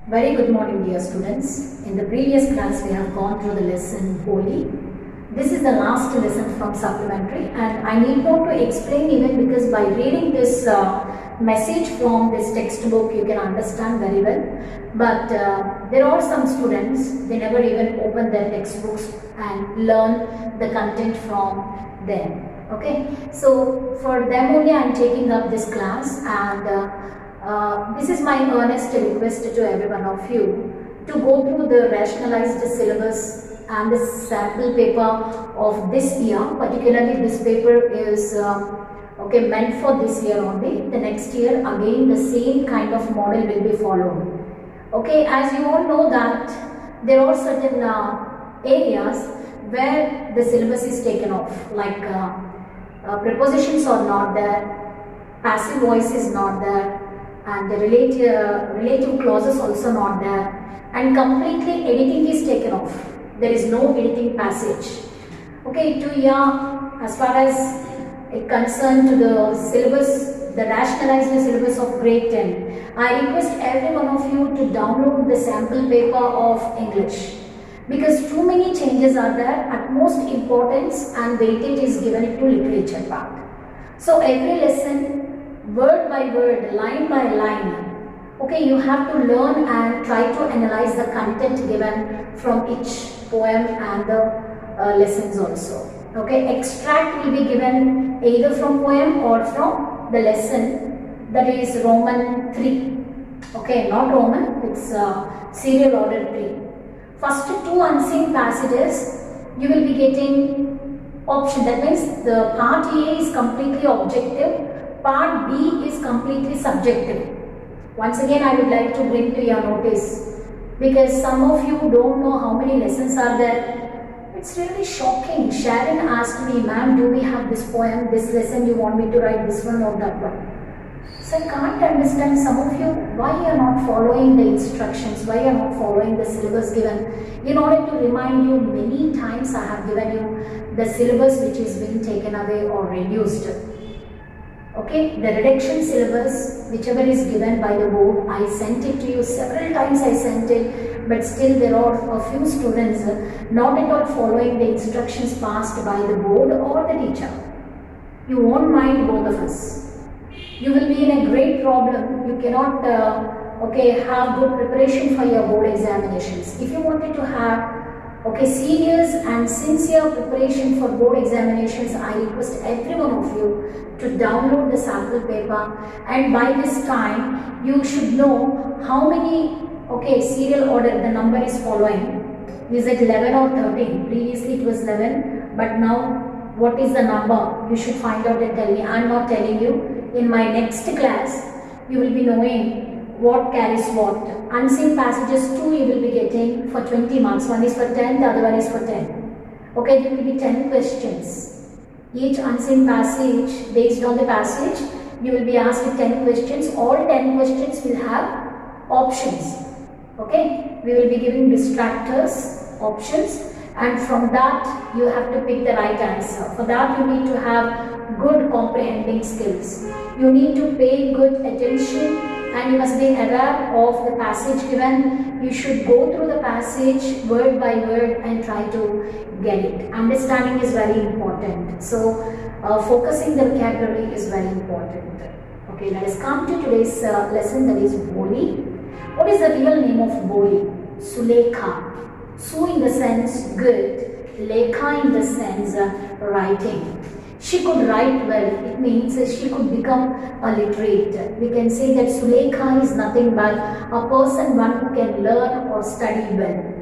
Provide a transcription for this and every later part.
Very good morning, dear students. In the previous class, we have gone through the lesson Holi. This is the last lesson from supplementary, and I need not to explain even because by reading this message from this textbook, you can understand very well. But there are some students, they never even open their textbooks and learn the content from them. Okay, so for them only I am taking up this class, and this is my earnest request to every one of you to go through the rationalized syllabus and the sample paper of this year. Particularly this paper is meant for this year only. The next year again the same kind of model will be followed. Okay, as you all know that there are certain areas where the syllabus is taken off, like prepositions are not there, passive voice is not there, and the relative clauses also not there, and completely editing is taken off. There is no editing passage. Okay, to as far as it concerned to the syllabus, the rationalized syllabus of grade 10, I request every one of you to download the sample paper of English, because too many changes are there. Utmost importance and weightage is given to literature part. So every lesson, word by word, line by line, okay, you have to learn and try to analyze the content given from each poem and the lessons also. Okay, extract will be given either from poem or from the lesson, that is Roman 3. Okay, not Roman, it's serial order 3. First two unseen passages, you will be getting option. That means the part A is completely objective, part B is completely subjective. Once again, I would like to bring to your notice, because some of you don't know how many lessons are there. It's really shocking. Sharon asked me, ma'am, do we have this poem, this lesson, you want me to write this one or that one? So I can't understand some of you, why you are not following the instructions, why you are not following the syllabus given. In order to remind you, many times I have given you the syllabus which is being taken away or reduced. Okay, the reduction syllabus, whichever is given by the board, I sent it to you several times. I sent it, but still there are a few students not at all following the instructions passed by the board or the teacher. You won't mind both of us. You will be in a great problem. You cannot have good preparation for your board examinations. If you wanted to have serious and sincere preparation for board examinations, I request every one of you to download the sample paper, and by this time you should know how many serial order the number is following. Is it 11 or 13? Previously it was 11, but now what is the number? You should find out and tell me. I am not telling you. In my next class you will be knowing what carries what. Unseen passages 2 you will be getting for 20 marks. One is for 10, the other one is for 10. Okay, there will be 10 questions. Each unseen passage, based on the passage, you will be asked 10 questions. All 10 questions will have options. Okay, we will be giving distractors, options, and from that you have to pick the right answer. For that you need to have good comprehending skills. You need to pay good attention, and you must be aware of the passage given. You should go through the passage word by word and try to get it. Understanding is very important. So focusing the vocabulary is very important. Okay, let us come to today's lesson, that is Boli. What is the real name of Boli? Sulekha. Su in the sense good, Lekha in the sense writing. She could write well. It means she could become a literate. We can say that Sulekha is nothing but a person, one who can learn or study well.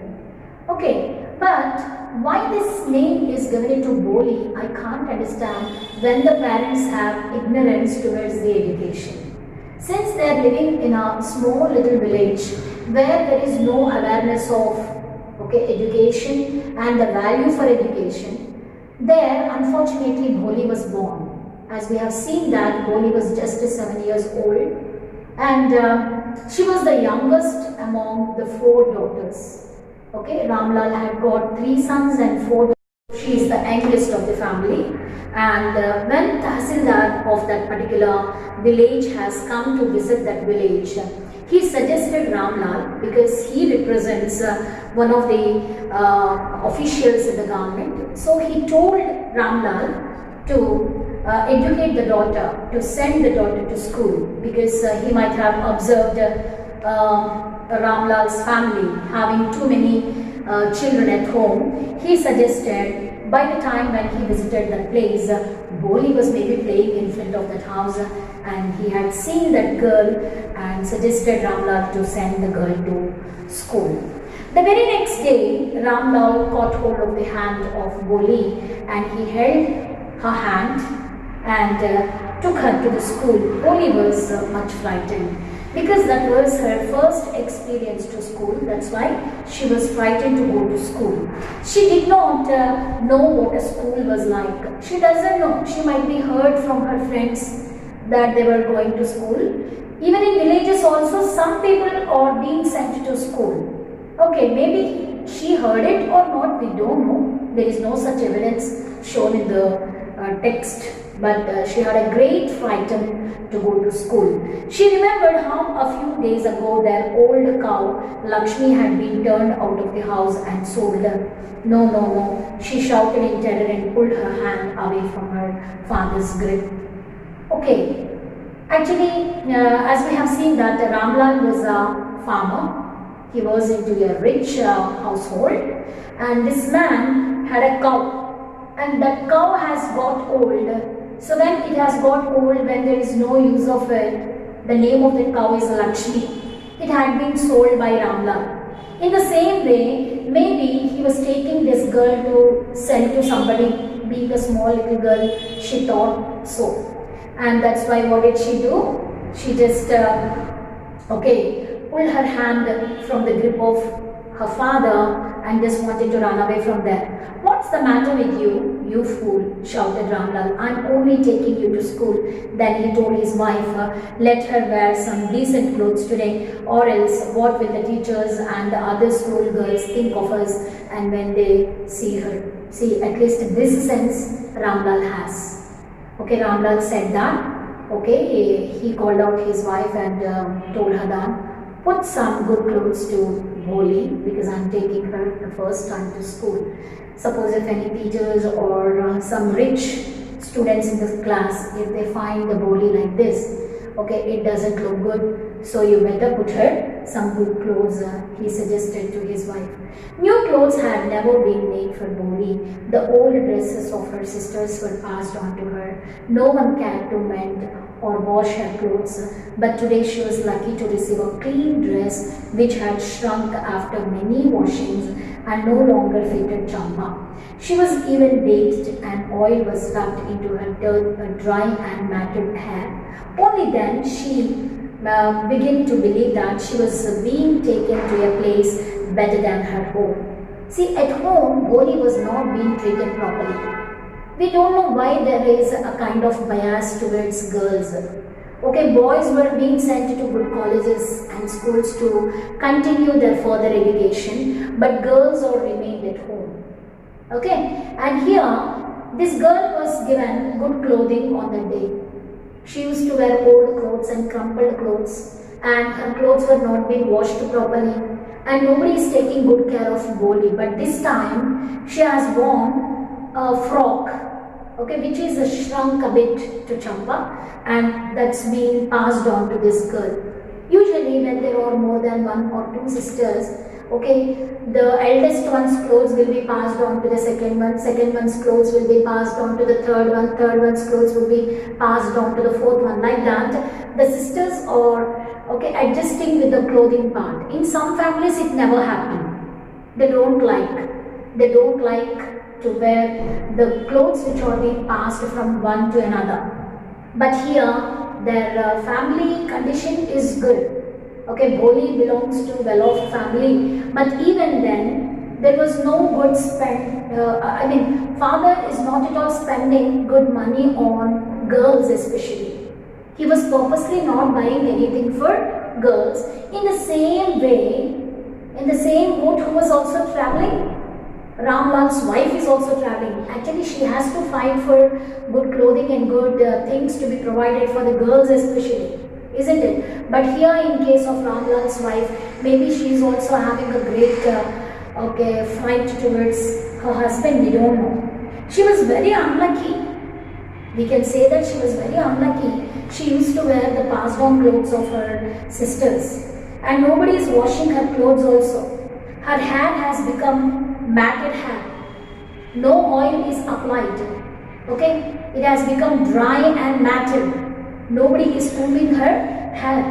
Okay, but why this name is given to Boli, I can't understand when the parents have ignorance towards the education. Since they are living in a small little village where there is no awareness of education and the value for education, there unfortunately Boli was born. As we have seen that Boli was just 7 years old, and she was the youngest among the 4 daughters. Okay, Ramlal had got 3 sons and 4 daughters. She is the youngest of the family, and when Tahsildar of that particular village has come to visit that village, he suggested Ramlal because he represents one of the officials in the government. So he told Ramlal to educate the daughter, to send the daughter to school, because he might have observed Ramlal's family having too many children at home. He suggested, by the time when he visited that place, Boli was maybe playing in front of that house, and he had seen that girl and suggested Ramlal to send the girl to school. The very next day, Ramlal caught hold of the hand of Boli and he held her hand and took her to the school. Boli was much frightened because that was her first experience to school. That's why she was frightened to go to school. She did not know what a school was like. She doesn't know. She might be heard from her friends that they were going to school. Even in villages also, some people are being sent to school. Okay, maybe she heard it or not, we don't know. There is no such evidence shown in the text, but she had a great frighten to go to school. She remembered how a few days ago their old cow Lakshmi had been turned out of the house and sold. No, no, no, she shouted in terror and pulled her hand away from her father's grip. Okay, actually, as we have seen that Ramlal was a farmer. He was into a rich household, and this man had a cow, and that cow has got old. So when it has got old, when there is no use of it, the name of the cow is Lakshmi. It had been sold by Ramlal. In the same way, maybe he was taking this girl to sell to somebody. Being a small little girl, she thought so. And that's why what did she do? She just, pulled her hand from the grip of her father and just wanted to run away from there. What's the matter with you, you fool? Shouted Ramlal. I'm only taking you to school. Then he told his wife, let her wear some decent clothes today, or else what will the teachers and the other school girls think of us and when they see her? See, at least in this sense, Ramlal has. Okay, Ramlal said that. Okay, he called out his wife and told her that, put some good clothes to Boli because I'm taking her the first time to school. Suppose if any teachers or some rich students in this class, if they find the Boli like this, okay, it doesn't look good, so you better put her some good clothes, he suggested to his wife. New clothes had never been made for Boli. The old dresses of her sisters were passed on to her. No one cared to mend or wash her clothes, but today she was lucky to receive a clean dress which had shrunk after many washings and no longer fitted Champa. She was even bathed and oil was rubbed into her dry and matted hair. Only then she began to believe that she was being taken to a place better than her home. See, at home, Boli was not being treated properly. We don't know why there is a kind of bias towards girls. Okay, boys were being sent to good colleges and schools to continue their further education, but girls all remained at home. Okay, and here, this girl was given good clothing on that day. She used to wear old clothes and crumpled clothes, and her clothes were not being washed properly, and nobody is taking good care of Boli. But this time, she has worn a frock, okay, which is shrunk a bit to Champa, and that's been passed on to this girl. Usually, when there are more than one or two sisters, okay, the eldest one's clothes will be passed on to the second one's clothes will be passed on to the third one's clothes will be passed on to the fourth one. Like that, the sisters are, okay, adjusting with the clothing part. In some families, it never happened. They don't like to wear the clothes which are being passed from one to another. But here, their family condition is good. Okay, Boli belongs to well-off family, but even then, there was no good father is not at all spending good money on girls especially. He was purposely not buying anything for girls. In the same way, in the same boat, who was also traveling? Ramlal's wife is also traveling. Actually, she has to fight for good clothing and good things to be provided for the girls especially. isn't it? But here in case of Ramlal's wife, maybe she is also having a great fight towards her husband, we don't know. She was very unlucky. We can say that she was very unlucky. She used to wear the passed on clothes of her sisters, and nobody is washing her clothes also. Her hair has become matted hair. No oil is applied. Okay? It has become dry and matted. Nobody is combing her hair.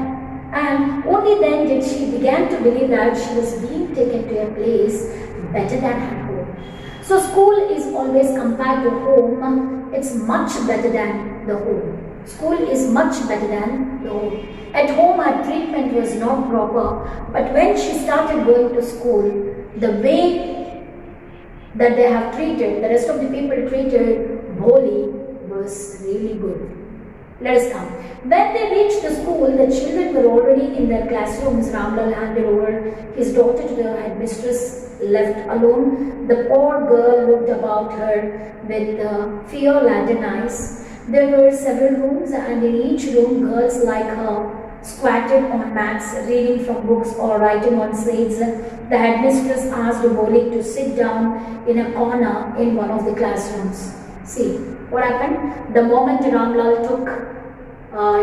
And only then did she begin to believe that she was being taken to a place better than her home. So school is always compared to home. It's much better than the home. School is much better than the home. At home her treatment was not proper, but when she started going to school, the way that they have treated, the rest of the people treated Bholi was really good. Let us come. When they reached the school, the children were already in their classrooms. Ramlal handed over his daughter to the headmistress, left alone. The poor girl looked about her with fear-laden eyes. There were several rooms, and in each room girls like her squatted on mats, reading from books or writing on slates. The headmistress asked Bholi to sit down in a corner in one of the classrooms. See, what happened? The moment Ramlal took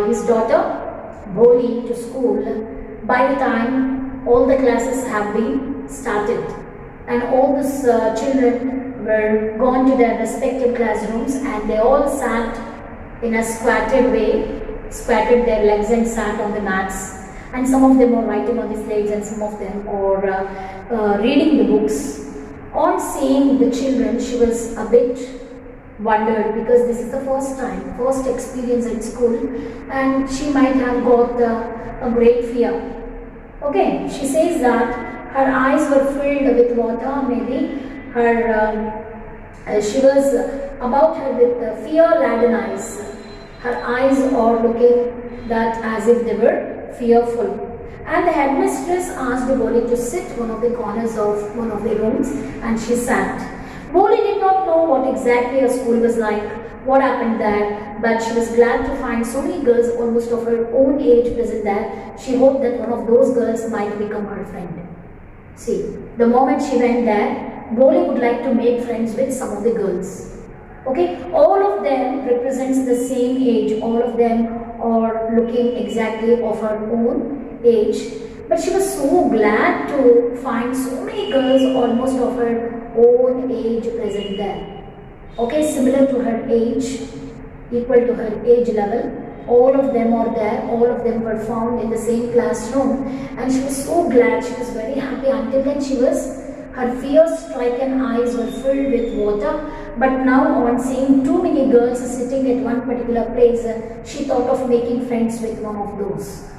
his daughter Bholi to school, by the time all the classes have been started and all these children were gone to their respective classrooms, and they all sat in a squatted way, squatted their legs and sat on the mats, and some of them were writing on the slates and some of them were reading the books. On seeing the children, she was a bit wondered, because this is the first experience at school, and she might have got a great fear. Okay, she says that her eyes were filled with water, maybe she was about her with fear-laden eyes. Her eyes are looking that as if they were fearful. And the headmistress asked Bholi to sit one of the corners of one of the rooms, and she sat. Bholi did not know what exactly her school was like, what happened there, but she was glad to find so many girls almost of her own age present there. She hoped that one of those girls might become her friend. See, the moment she went there, Bholi would like to make friends with some of the girls. Okay, all of them represents the same age, all of them are looking exactly of her own age. But she was so glad to find so many girls almost of her own age present there. Okay, similar to her age, equal to her age level. All of them are there, all of them were found in the same classroom, and she was so glad, she was very happy. Until then her fear-stricken eyes were filled with water, but now on seeing too many girls sitting at one particular place, she thought of making friends with one of those.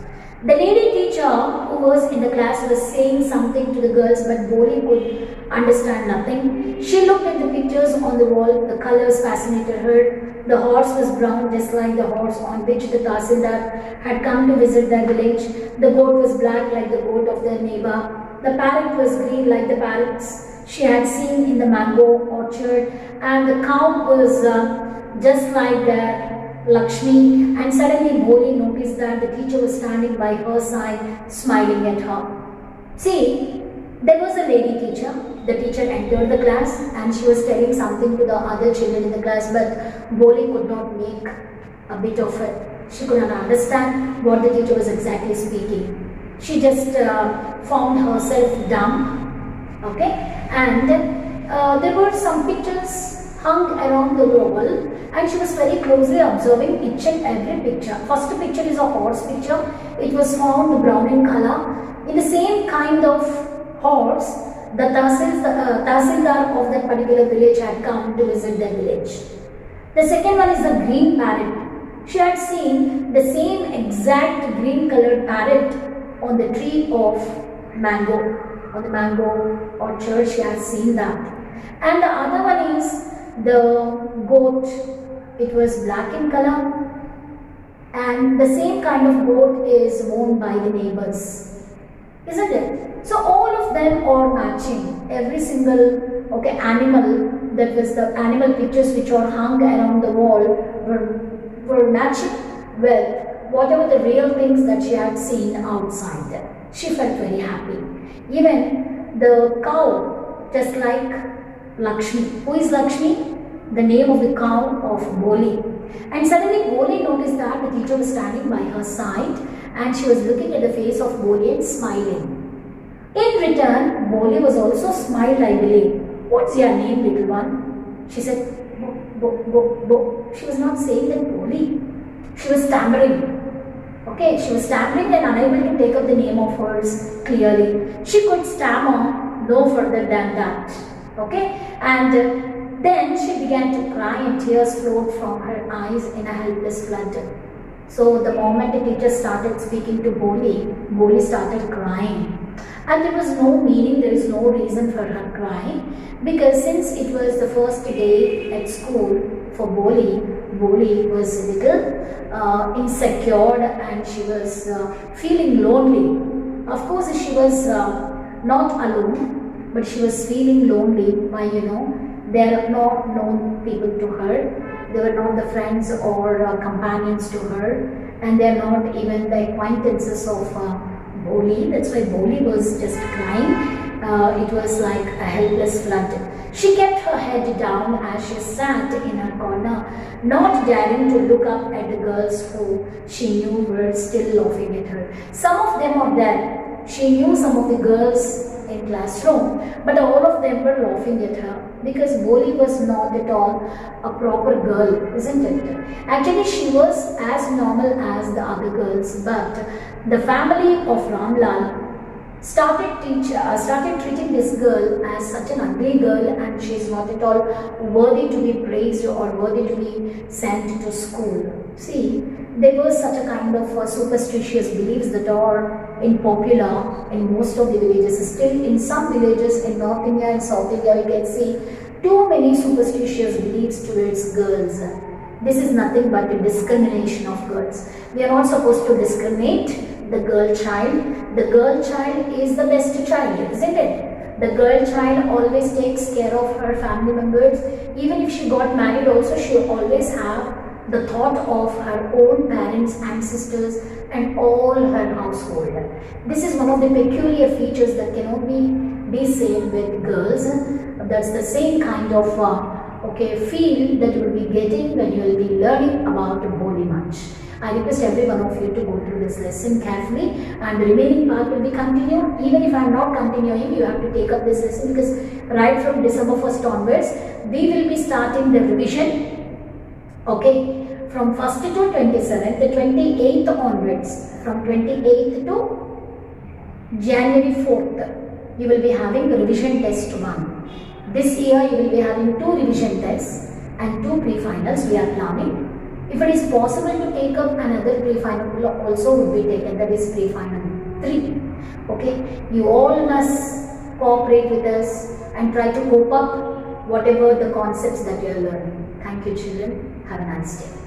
The lady teacher who was in the class was saying something to the girls, but Bholi could understand nothing. She looked at the pictures on the wall, the colors fascinated her. The horse was brown, just like the horse on which the Tahsildar had come to visit their village. The goat was black, like the goat of their neighbor. The parrot was green, like the parrots she had seen in the mango orchard. And the cow was just like their Lakshmi. And suddenly Bholi noticed that the teacher was standing by her side, smiling at her. See, there was a lady teacher. The teacher entered the class and she was telling something to the other children in the class, but Bholi could not make a bit of it. She could not understand what the teacher was exactly speaking. She just found herself dumb. Okay, and there were some pictures hung around the wall, and she was very closely observing each and every picture. First picture is a horse picture. It was found brown in color. In the same kind of horse, the Tahsildar of that particular village had come to visit their village. The second one is the green parrot. She had seen the same exact green colored parrot on the tree of mango, on the mango orchard. She had seen that. And the other one is the goat. It was black in color, and the same kind of goat is worn by the neighbors, isn't it? So all of them are matching. Every single animal, that was the animal pictures which are hung around the wall, were matching well whatever the real things that she had seen outside. She felt very happy. Even the cow, just like Lakshmi. Who is Lakshmi? The name of the cow of Boli. And suddenly Boli noticed that the teacher was standing by her side and she was looking at the face of Boli and smiling. In return, Boli was also smiled, I believe. What's your name, little one? She said, Bo. She was not saying that Boli. She was stammering. Okay, she was stammering and unable to take up the name of hers clearly. She could stammer no further than that. Okay, and then she began to cry and tears flowed from her eyes in a helpless flood. So the moment the teacher started speaking to Boli started crying. And there was no meaning, there is no reason for her crying, because since it was the first day at school for Boli was a little insecure and she was feeling lonely. Of course, she was not alone, but she was feeling lonely by, there are not known people to her. They were not the friends or companions to her, and they are not even the acquaintances of Boli. That's why Boli was just crying. It was like a helpless flood. She kept her head down as she sat in her corner, not daring to look up at the girls who she knew were still laughing at her. Some of them were there. She knew some of the girls in classroom, but all of them were laughing at her because Boli was not at all a proper girl, isn't it? Actually, she was as normal as the other girls, but the family of Ramlal started treating this girl as such an ugly girl, and she is not at all worthy to be praised or worthy to be sent to school. See, there was such a kind of superstitious beliefs that are popular in most of the villages. Still, in some villages in North India and South India, we can see too many superstitious beliefs towards girls. This is nothing but a discrimination of girls. We are not supposed to discriminate the girl child. The girl child is the best child, isn't it? The girl child always takes care of her family members. Even if she got married also, she will always have the thought of her own parents, ancestors and all her household. This is one of the peculiar features that cannot be seen with girls. That's the same kind of feel that you will be getting when you will be learning about Boli Manch. I request every one of you to go through this lesson carefully, and the remaining part will be continued. Even if I am not continuing, you have to take up this lesson, because right from December 1st onwards, we will be starting the revision. Okay, from 1st to 27th, the 28th onwards, from 28th to January 4th, you will be having the revision test 1. This year, you will be having 2 revision tests and 2 pre-finals we are planning. If it is possible to take up another pre-final also would be taken, that is pre-final 3. Okay, you all must cooperate with us and try to cope up whatever the concepts that you are learning. Thank you, children. Have a nice day.